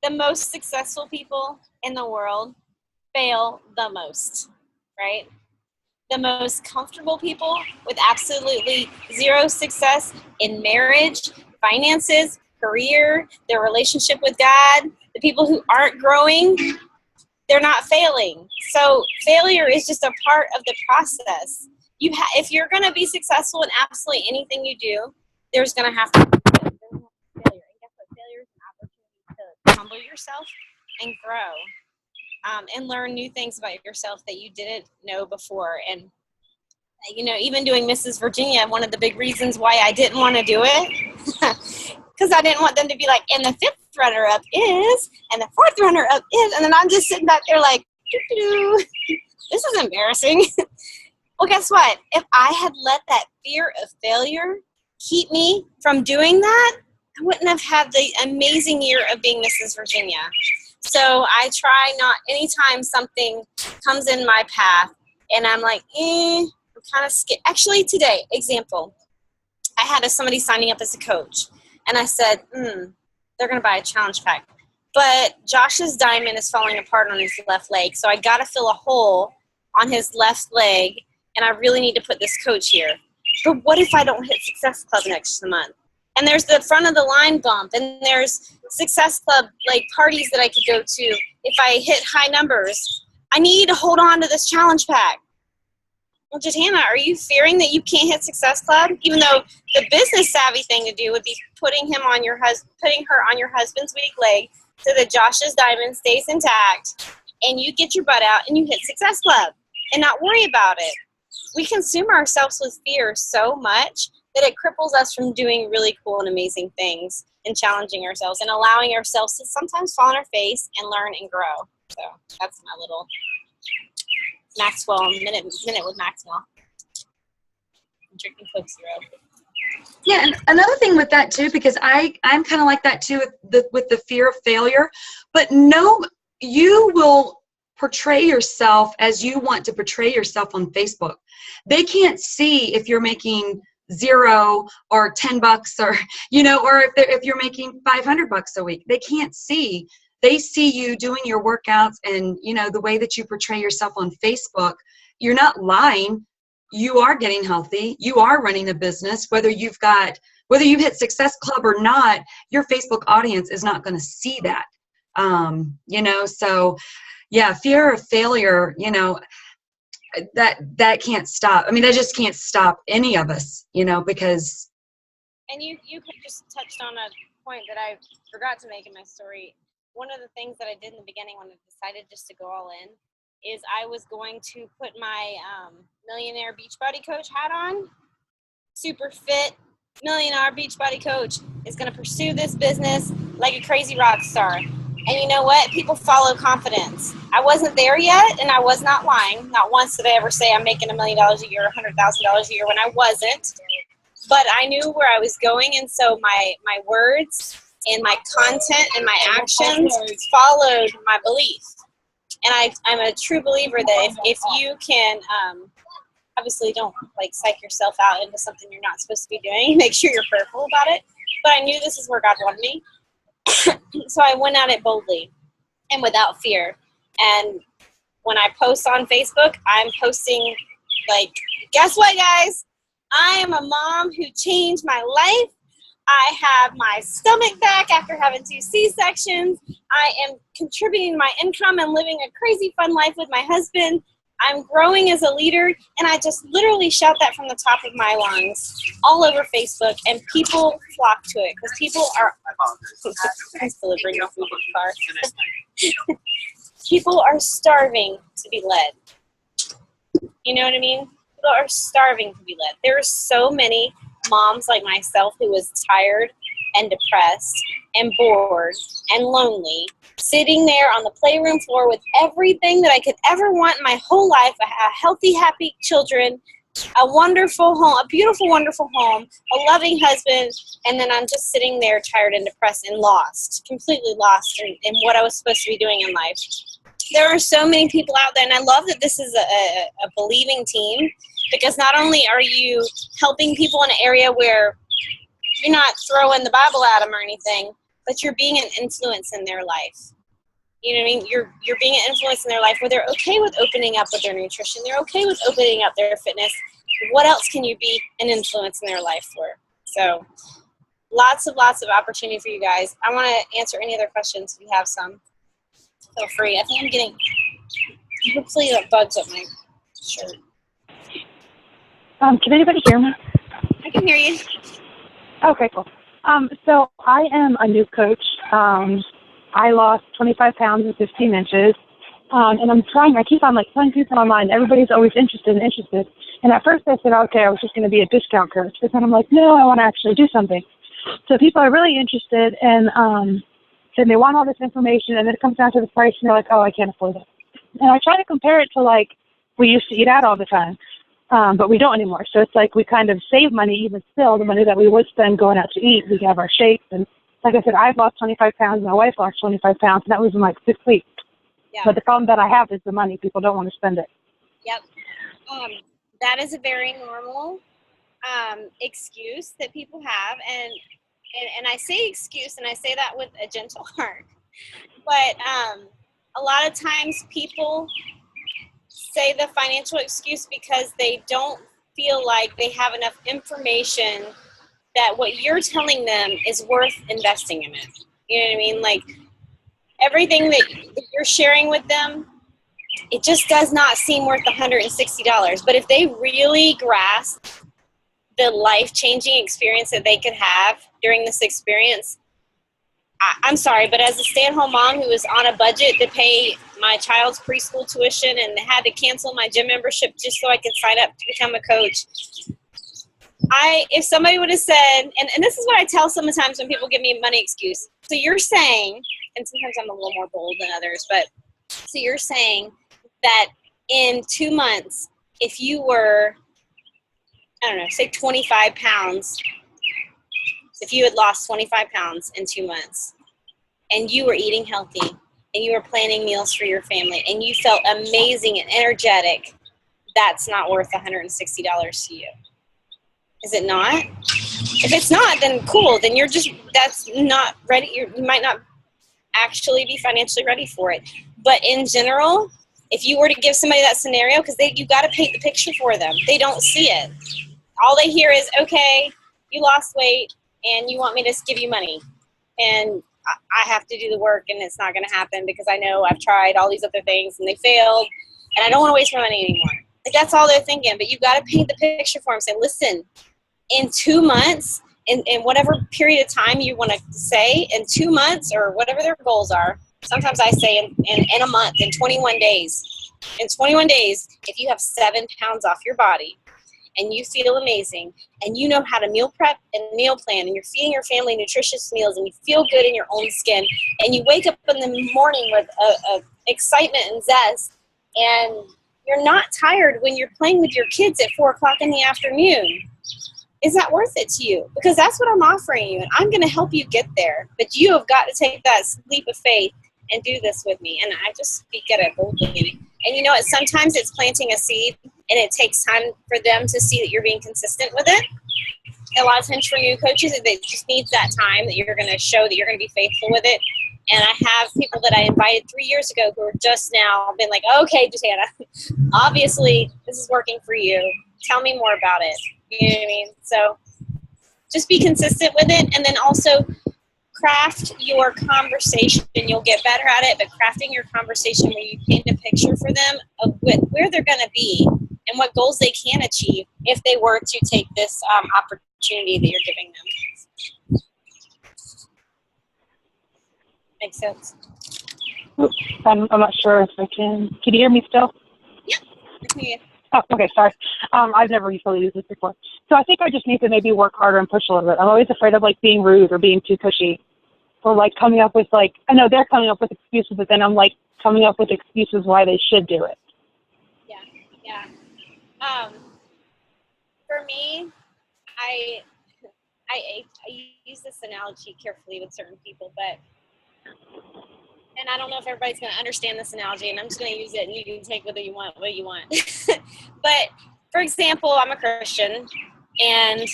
The most successful people in the world fail the most, right? The most comfortable people with absolutely zero success in marriage, finances, career, their relationship with God, The people who aren't growing, they're not failing. So failure is just a part of the process. If you're going to be successful in absolutely anything you do, there's going to have to be failure. And guess what? Failure is an opportunity to humble yourself and grow, and learn new things about yourself that you didn't know before. And, you know, even doing Mrs. Virginia, one of the big reasons why I didn't want to do it, because I didn't want them to be like, and the 5th runner-up is, and the 4th runner-up is, and then I'm just sitting back there like, doo-doo-doo. This is embarrassing. Well, guess what? If I had let that fear of failure keep me from doing that, I wouldn't have had the amazing year of being Mrs. Virginia. So I try not, anytime something comes in my path and I'm like, I'm kind of scared. Actually, today, example, I had somebody signing up as a coach, and I said, they're going to buy a challenge pack. But Josh's diamond is falling apart on his left leg, so I got to fill a hole on his left leg, and I really need to put this coach here. But what if I don't hit Success Club next month? And there's the front of the line bump, and there's Success Club like parties that I could go to. If I hit high numbers, I need to hold on to this challenge pack. Well, Jatana, are you fearing that you can't hit Success Club? Even though the business savvy thing to do would be putting her on your husband's weak leg so that Josh's diamond stays intact, and you get your butt out and you hit Success Club and not worry about it. We consume ourselves with fear so much that it cripples us from doing really cool and amazing things and challenging ourselves and allowing ourselves to sometimes fall on our face and learn and grow. So that's my little Maxwell minute with Maxwell. I'm drinking Coke Zero. Yeah, and another thing with that too, because I'm kind of like that too with the fear of failure. But no, you will portray yourself as you want to portray yourself on Facebook. They can't see if you're making $0 or $10 or, you know, or if you're making $500 a week. They can't see. They see you doing your workouts and, you know, the way that you portray yourself on Facebook. You're not lying. You are getting healthy. You are running a business. Whether you've hit Success Club or not, your Facebook audience is not going to see that. You know, so yeah, fear of failure, you know, that can't stop. I mean, that just can't stop any of us, you know, because. And you just touched on a point that I forgot to make in my story. One of the things that I did in the beginning when I decided just to go all in is I was going to put my millionaire Beachbody coach hat on. Super fit, millionaire Beachbody coach is going to pursue this business like a crazy rock star. And you know what? People follow confidence. I wasn't there yet, and I was not lying. Not once did I ever say I'm making $1 million a year, $100,000 a year when I wasn't. But I knew where I was going, and so my words and my content and my actions followed my belief. And I'm a true believer that if you can, obviously don't like psych yourself out into something you're not supposed to be doing. Make sure you're prayerful about it. But I knew this is where God wanted me. So I went at it boldly and without fear. And when I post on Facebook, I'm posting like, guess what, guys? I am a mom who changed my life. I have my stomach back after having 2 C-sections. I am contributing my income and living a crazy fun life with my husband. I'm growing as a leader, and I just literally shout that from the top of my lungs all over Facebook, and people flock to it because people are I'm delivering my food in the car. People are starving to be led. You know what I mean? People are starving to be led. There are so many moms like myself who was tired and depressed and bored and lonely, sitting there on the playroom floor with everything that I could ever want in my whole life, a healthy, happy children, a wonderful home, a beautiful, wonderful home, a loving husband, and then I'm just sitting there tired and depressed and lost, completely lost in what I was supposed to be doing in life. There are so many people out there, and I love that this is a believing team, because not only are you helping people in an area where you're not throwing the Bible at them or anything, but you're being an influence in their life. You know what I mean? You're being an influence in their life where they're okay with opening up with their nutrition. They're okay with opening up their fitness. What else can you be an influence in their life for? So lots of opportunity for you guys. I want to answer any other questions if you have some. Feel free. I think I'm getting hopefully bugs up my shirt. Can anybody hear me? I can hear you. Okay, cool. So I am a new coach. I lost 25 pounds in 15 inches. And I keep on telling people online, everybody's always interested. And at first I said, okay, I was just going to be a discount coach. But then I'm like, no, I want to actually do something. So people are really interested, and then they want all this information, and then it comes down to the price, and they're like, oh, I can't afford it. And I try to compare it to we used to eat out all the time, but we don't anymore. So it's we kind of save money, even still, the money that we would spend going out to eat. We have our shakes, and like I said, I've lost 25 pounds, my wife lost 25 pounds, and that was in 6 weeks. Yeah. But the problem that I have is the money. People don't want to spend it. Yep. That is a very normal excuse that people have, and I say excuse, and I say that with a gentle heart. But a lot of times people say the financial excuse because they don't feel like they have enough information that what you're telling them is worth investing in it. You know what I mean? Everything that you're sharing with them, it just does not seem worth $160. But if they really grasp the life-changing experience that they could have during this experience, I'm sorry, but as a stay-at-home mom who was on a budget to pay my child's preschool tuition and had to cancel my gym membership just so I could sign up to become a coach, if somebody would have said, and this is what I tell sometimes when people give me a money excuse. So you're saying, and sometimes I'm a little more bold than others, but so you're saying that in 2 months, if you were, I don't know, say 25 pounds, if you had lost 25 pounds in 2 months and you were eating healthy and you were planning meals for your family and you felt amazing and energetic, that's not worth $160 to you. Is it not? If it's not, then cool. Then that's not ready. You might not actually be financially ready for it. But in general, if you were to give somebody that scenario, because you got to paint the picture for them. They don't see it. All they hear is, okay, you lost weight and you want me to give you money. And I have to do the work and it's not going to happen because I know I've tried all these other things and they failed and I don't want to waste my money anymore. That's all they're thinking. But you've got to paint the picture for them. Say, listen, in 2 months, in whatever period of time you want to say, in 2 months or whatever their goals are, sometimes I say in a month, in 21 days. In 21 days, if you have 7 pounds off your body and you feel amazing and you know how to meal prep and meal plan and you're feeding your family nutritious meals and you feel good in your own skin and you wake up in the morning with a excitement and zest and you're not tired when you're playing with your kids at 4 o'clock in the afternoon, is that worth it to you? Because that's what I'm offering you, and I'm going to help you get there. But you have got to take that leap of faith and do this with me. And I just speak at it boldly. And you know what? Sometimes it's planting a seed, and it takes time for them to see that you're being consistent with it. A lot of times for new coaches, it just needs that time that you're going to show that you're going to be faithful with it. And I have people that I invited 3 years ago who are just now been like, okay, Jatana, obviously this is working for you. Tell me more about it. You know what I mean? So just be consistent with it, and then also craft your conversation. You'll get better at it, but crafting your conversation where you paint a picture for them of where they're going to be and what goals they can achieve if they were to take this opportunity that you're giving them. Makes sense? Oops, I'm not sure if I can. Can you hear me still? Yep. I can hear you. Oh, okay, sorry. I've never usually used this before. So I think I just need to maybe work harder and push a little bit. I'm always afraid of being rude or being too pushy or coming up with I know they're coming up with excuses, but then I'm coming up with excuses why they should do it. Yeah. For me, I use this analogy carefully with certain people, and I don't know if everybody's going to understand this analogy, and I'm just going to use it, and you can take what you want. But, for example, I'm a Christian, and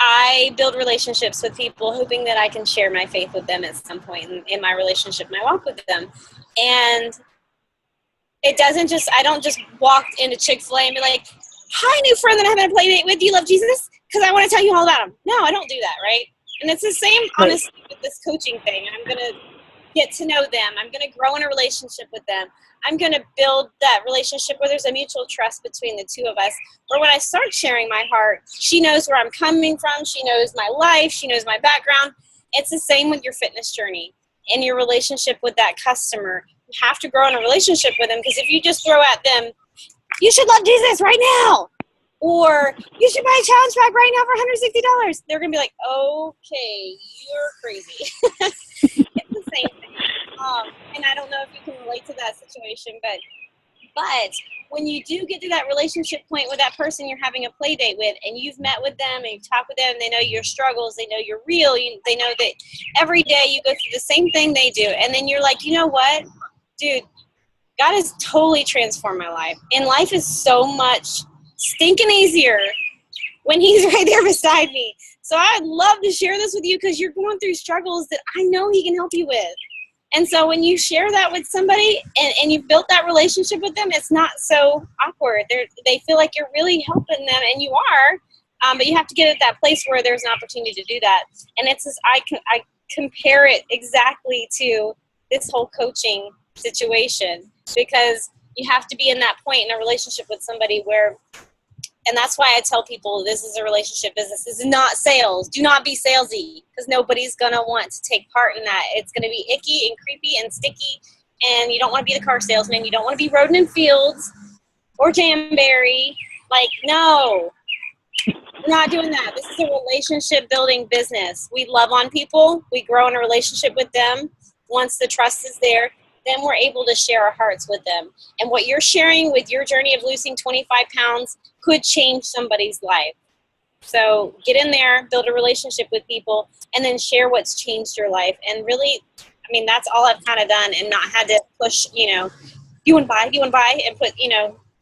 I build relationships with people hoping that I can share my faith with them at some point in my relationship, my walk with them. And I don't just walk into Chick-fil-A and be like, hi, new friend that I'm having a play date with. Do you love Jesus? because I want to tell you all about them. No, I don't do that, right? And it's the same, honestly, with this coaching thing. I'm going to get to know them. I'm going to grow in a relationship with them. I'm going to build that relationship where there's a mutual trust between the two of us. Or when I start sharing my heart, she knows where I'm coming from. She knows my life. She knows my background. It's the same with your fitness journey and your relationship with that customer. You have to grow in a relationship with them, because if you just throw at them, you should love Jesus right now, or you should buy a challenge pack right now for $160, they're going to be like, okay, you're crazy. It's the same thing. And I don't know if you can relate to that situation, but when you do get to that relationship point with that person you're having a play date with, and you've met with them and you've talked with them, they know your struggles, they know you're real, they know that every day you go through the same thing they do, and then you're like, you know what, dude, God has totally transformed my life, and life is so much stinking easier when he's right there beside me. So I'd love to share this with you, because you're going through struggles that I know he can help you with. And so when you share that with somebody and you've built that relationship with them, it's not so awkward. They feel like you're really helping them, and you are, but you have to get at that place where there's an opportunity to do that. And it's just, I compare it exactly to this whole coaching situation, because you have to be in that point in a relationship with somebody where, and that's why I tell people this is a relationship business. This is not sales. Do not be salesy, because nobody's going to want to take part in that. It's going to be icky and creepy and sticky, and you don't want to be the car salesman. You don't want to be Roden and Fields or Jamberry. Like, no, we're not doing that. This is a relationship building business. We love on people. We grow in a relationship with them. Once the trust is there, then we're able to share our hearts with them. And what you're sharing with your journey of losing 25 pounds could change somebody's life. So get in there, build a relationship with people, and then share what's changed your life. And really, I mean, that's all I've kind of done, and not had to push, you want to buy, and put,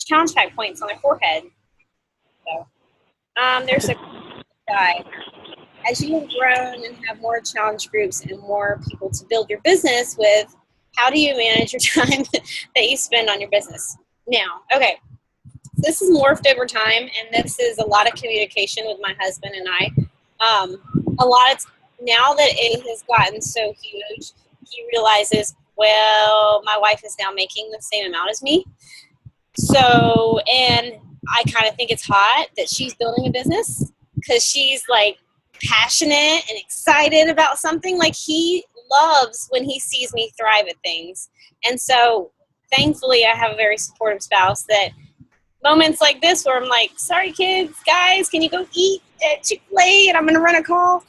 challenge pack points on their forehead. So there's a guy. As you have grown and have more challenge groups and more people to build your business with, how do you manage your time that you spend on your business? Now, okay, this is morphed over time, and this is a lot of communication with my husband and I. Now that it has gotten so huge, he realizes, well, my wife is now making the same amount as me. So, and I kind of think it's hot that she's building a business, because she's like passionate and excited about something. Like, he loves when he sees me thrive at things. And so thankfully I have a very supportive spouse, that moments like this where I'm like, sorry kids, guys, can you go eat at Chick-fil-A, and I'm going to run a call.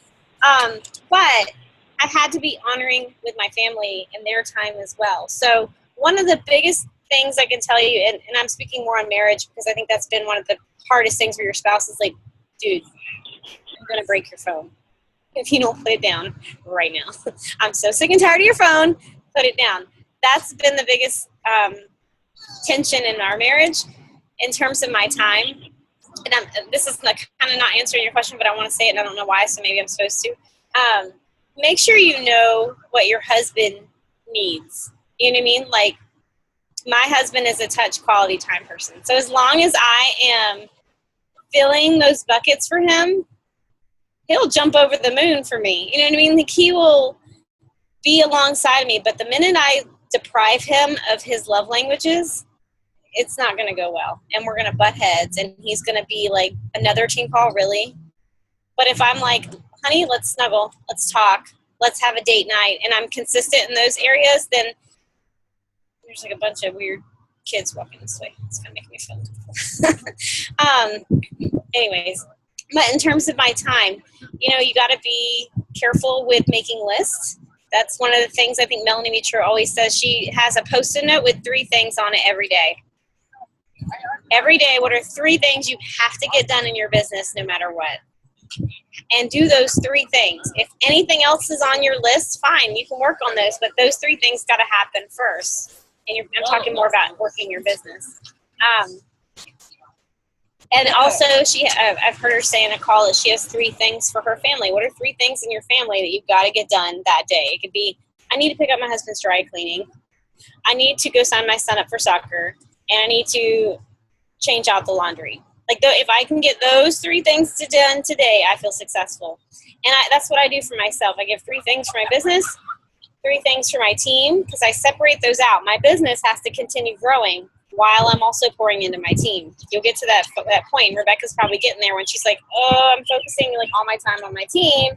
But I had to be honoring with my family and their time as well. So one of the biggest things I can tell you, and I'm speaking more on marriage, because I think that's been one of the hardest things for your spouse, is like, dude, I'm going to break your phone if you don't put it down right now. I'm so sick and tired of your phone. Put it down. That's been the biggest tension in our marriage in terms of my time. And this is kind of not answering your question, but I want to say it, and I don't know why, so maybe I'm supposed to. Make sure you know what your husband needs. You know what I mean? Like, my husband is a touch quality time person. So as long as I am filling those buckets for him, he'll jump over the moon for me. You know what I mean? Like, he will be alongside me. But the minute I deprive him of his love languages, it's not going to go well. And we're going to butt heads. And he's going to be like, another team call, really? But if I'm like, honey, let's snuggle, let's talk, let's have a date night, and I'm consistent in those areas, then there's like a bunch of weird kids walking this way. It's going to make me feel anyways. But in terms of my time, you got to be careful with making lists. That's one of the things I think Melanie Meacher always says. She has a Post-it note with 3 things on it every day. Every day, what are 3 things you have to get done in your business no matter what? And do those 3 things. If anything else is on your list, fine, you can work on those. But those 3 things got to happen first. And I'm talking more about working your business. And also, I've heard her say in a call that she has 3 things for her family. What are 3 things in your family that you've got to get done that day? It could be, I need to pick up my husband's dry cleaning. I need to go sign my son up for soccer. And I need to change out the laundry. Like, if I can get those 3 things done today, I feel successful. And that's what I do for myself. I give 3 things for my business, 3 things for my team, because I separate those out. My business has to continue growing while I'm also pouring into my team. You'll get to that point. Rebecca's probably getting there when she's like, oh, I'm focusing like all my time on my team,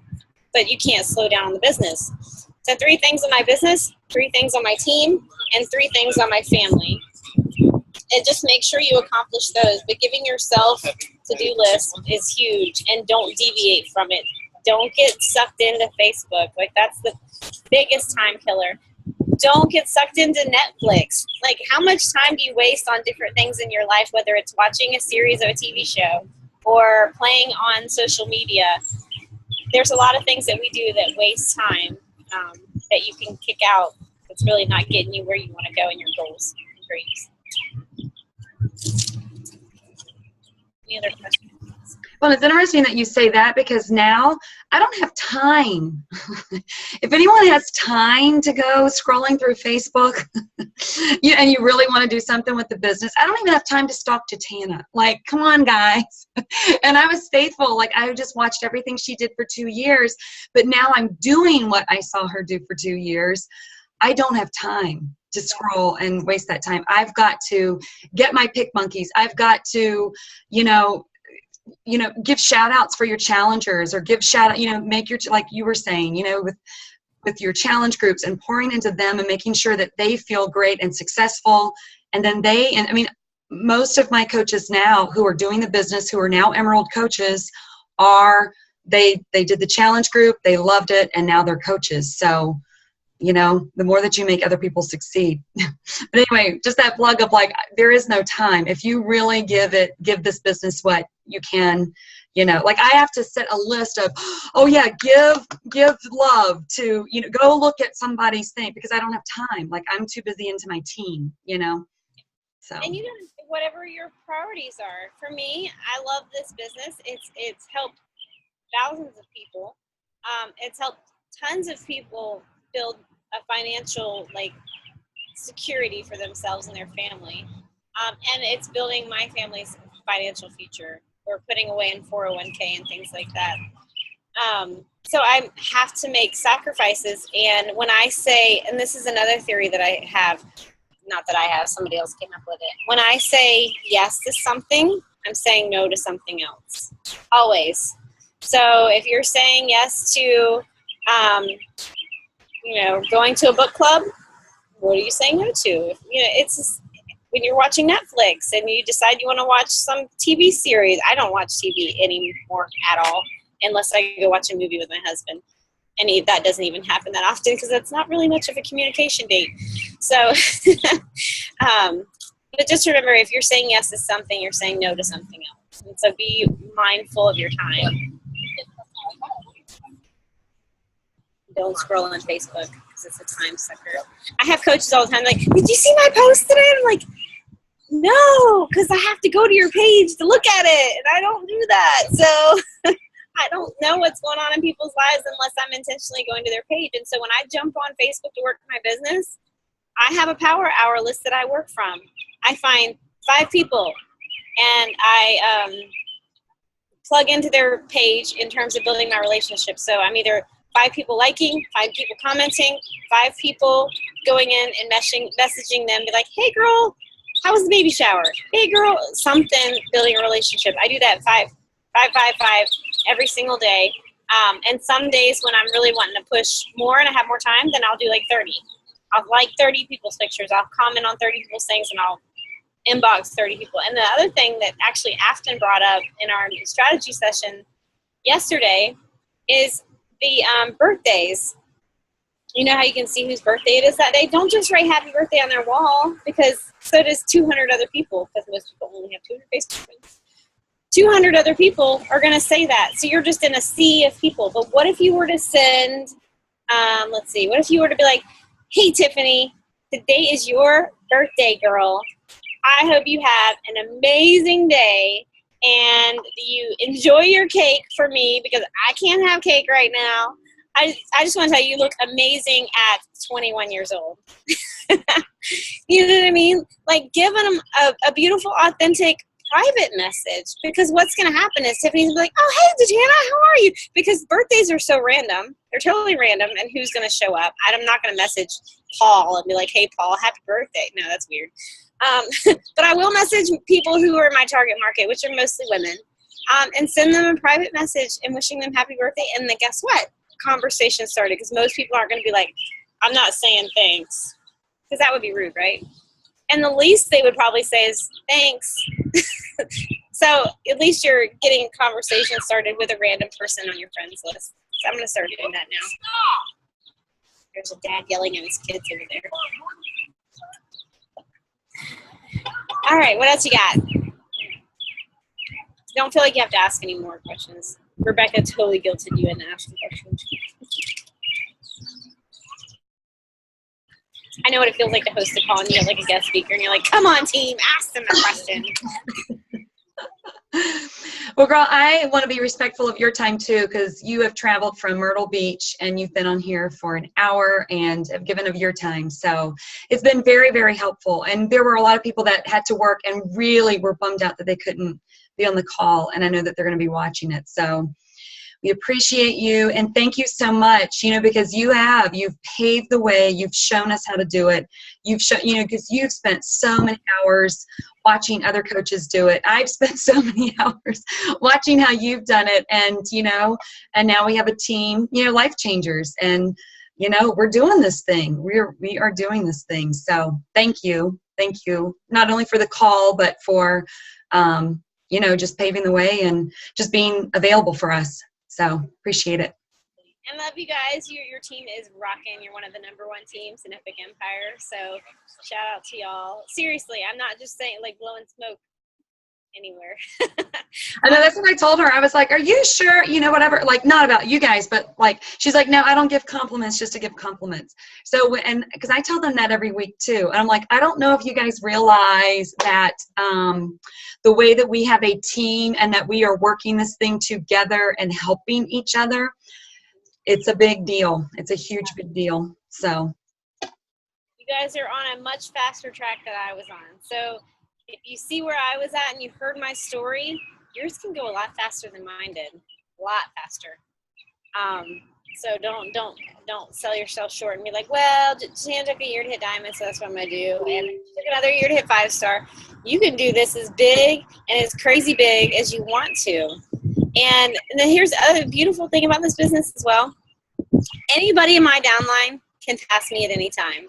but you can't slow down on the business. So 3 things on my business, 3 things on my team, and 3 things on my family. And just make sure you accomplish those. But giving yourself to-do list is huge, and don't deviate from it. Don't get sucked into Facebook. Like, that's the biggest time killer. Don't get sucked into Netflix. Like, how much time do you waste on different things in your life, whether it's watching a series of a TV show or playing on social media? There's a lot of things that we do that waste time that you can kick out. It's really not getting you where you want to go in your goals and dreams. Any other questions? Well, it's interesting that you say that, because now I don't have time. If anyone has time to go scrolling through Facebook and you really want to do something with the business, I don't even have time to stalk Jatana. Like, come on, guys. And I was faithful. Like, I just watched everything she did for 2 years, but now I'm doing what I saw her do for 2 years. I don't have time to scroll and waste that time. I've got to get my pick monkeys. I've got to, give shout outs for your challengers, or give shout out, make your, like you were saying, with your challenge groups, and pouring into them and making sure that they feel great and successful. And then most of my coaches now who are doing the business, who are now Emerald coaches, they did the challenge group, they loved it, and now they're coaches. So, the more that you make other people succeed. But anyway, just that plug of, like, there is no time. If you really give this business what you can, like, I have to set a list of, oh yeah, give love to, go look at somebody's thing, because I don't have time. Like, I'm too busy into my team, so. And whatever your priorities are. For me, I love this business. It's helped thousands of people. It's helped tons of people build a financial security for themselves and their family, and it's building my family's financial future. We're putting away in 401k and things like that. So I have to make sacrifices, and when I say, and this is another theory that I have, not that I have, somebody else came up with it. When I say yes to something, I'm saying no to something else, always. So if you're saying yes to going to a book club, what are you saying no to? It's just, when you're watching Netflix and you decide you want to watch some TV series. I don't watch TV anymore at all, unless I go watch a movie with my husband. And that doesn't even happen that often, because that's not really much of a communication date. So, but just remember, if you're saying yes to something, you're saying no to something else. And so be mindful of your time. Don't scroll on Facebook, because it's a time sucker. I have coaches all the time like, did you see my post today? I'm like, no, because I have to go to your page to look at it, and I don't do that. So I don't know what's going on in people's lives unless I'm intentionally going to their page. And so when I jump on Facebook to work my business, I have a power hour list that I work from. I find 5 people, and I plug into their page in terms of building my relationship. So I'm either 5 people liking, 5 people commenting, 5 people going in and messaging them, be like, hey girl, how was the baby shower? Hey girl, something, building a relationship. I do that 5 every single day. And some days when I'm really wanting to push more and I have more time, then I'll do like 30. I'll like 30 people's pictures. I'll comment on 30 people's things, and I'll inbox 30 people. And the other thing that actually Afton brought up in our strategy session yesterday is the birthdays. You know how you can see whose birthday it is that day? Don't just write happy birthday on their wall, because so does 200 other people, because most people only have 200 Facebook friends. 200 other people are going to say that. So you're just in a sea of people. But what if you were to send, let's see, what if you were to be like, hey, Tiffany, today is your birthday, girl. I hope you have an amazing day, and you enjoy your cake for me, because I can't have cake right now. I just want to tell you, you look amazing at 21 years old. You know what I mean? Like, giving them a beautiful, authentic private message, because what's going to happen is Tiffany's going to be like, oh, hey, Jatana, how are you? Because birthdays are so random. They're totally random, and who's going to show up? I'm not going to message Paul and be like, hey, Paul, happy birthday. No, that's weird. But I will message people who are my target market, which are mostly women, and send them a private message and wishing them happy birthday. And then guess what? Conversation started, because most people aren't going to be like, I'm not saying thanks, because that would be rude, right? And the least they would probably say is thanks. So at least you're getting a conversation started with a random person on your friends list. So I'm going to start doing that now. There's a dad yelling at his kids over there. All right, what else you got? Don't feel like you have to ask any more questions. Rebecca totally guilted you into asking questions. I know what it feels like to host a call and you have like a guest speaker and you're like, come on team, ask them a question. Well, girl, I want to be respectful of your time too, because you have traveled from Myrtle Beach and you've been on here for an hour and have given of your time. So it's been very, very helpful. And there were a lot of people that had to work and really were bummed out that they couldn't be on the call. And I know that they're going to be watching it. So we appreciate you and thank you so much, because you've paved the way. You've shown us how to do it. You've shown, because you've spent so many hours watching other coaches do it. I've spent so many hours watching how you've done it. And, and now we have a team, life changers. And, we're doing this thing. We are doing this thing. So thank you. Thank you. Not only for the call, but for, just paving the way and just being available for us. So appreciate it. And love you guys. Your team is rocking. You're one of the #1 teams in Epic Empire. So shout out to y'all. Seriously, I'm not just saying like blowing smoke anywhere. I know, that's what I told her. I was like, are you sure? Whatever, like not about you guys, but like, she's like, no, I don't give compliments just to give compliments. So, and because I tell them that every week too. And I'm like, I don't know if you guys realize that the way that we have a team and that we are working this thing together and helping each other, it's a big deal. It's a huge, big deal. So you guys are on a much faster track than I was on. So if you see where I was at and you heard my story, yours can go a lot faster than mine did. A lot faster. So don't sell yourself short and be like, well, Jatana took a year to hit diamond, so that's what I'm going to do. And it took another year to hit 5-star. You can do this as big and as crazy big as you want to. And then here's a beautiful thing about this business as well. Anybody in my downline can pass me at any time.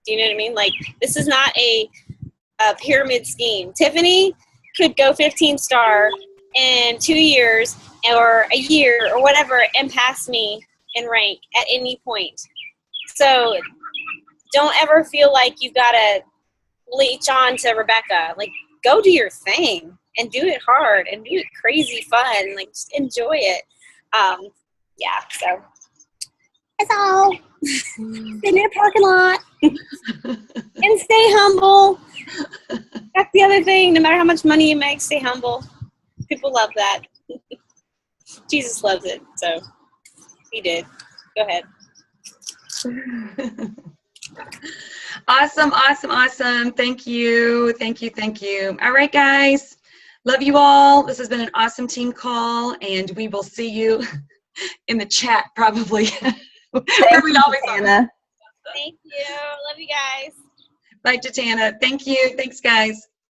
Do you know what I mean? Like, this is not a pyramid scheme. Tiffany could go 15-star in 2 years or a year or whatever and pass me in rank at any point. So don't ever feel like you've got to leech on to Rebecca. Like, go do your thing and do it hard and do it crazy fun. Like, just enjoy it. Yeah, so that's all. Stay in the parking lot and stay humble. That's the other thing. No matter how much money you make, stay humble. People love that. Jesus loves it, so he did. Go ahead. Awesome, awesome, awesome. Thank you. Thank you. Thank you. All right, guys. Love you all. This has been an awesome team call, and we will see you in the chat probably. Thank you, Jatana. Thank you. Love you guys. Bye, Jatana. Thank you. Thanks, guys.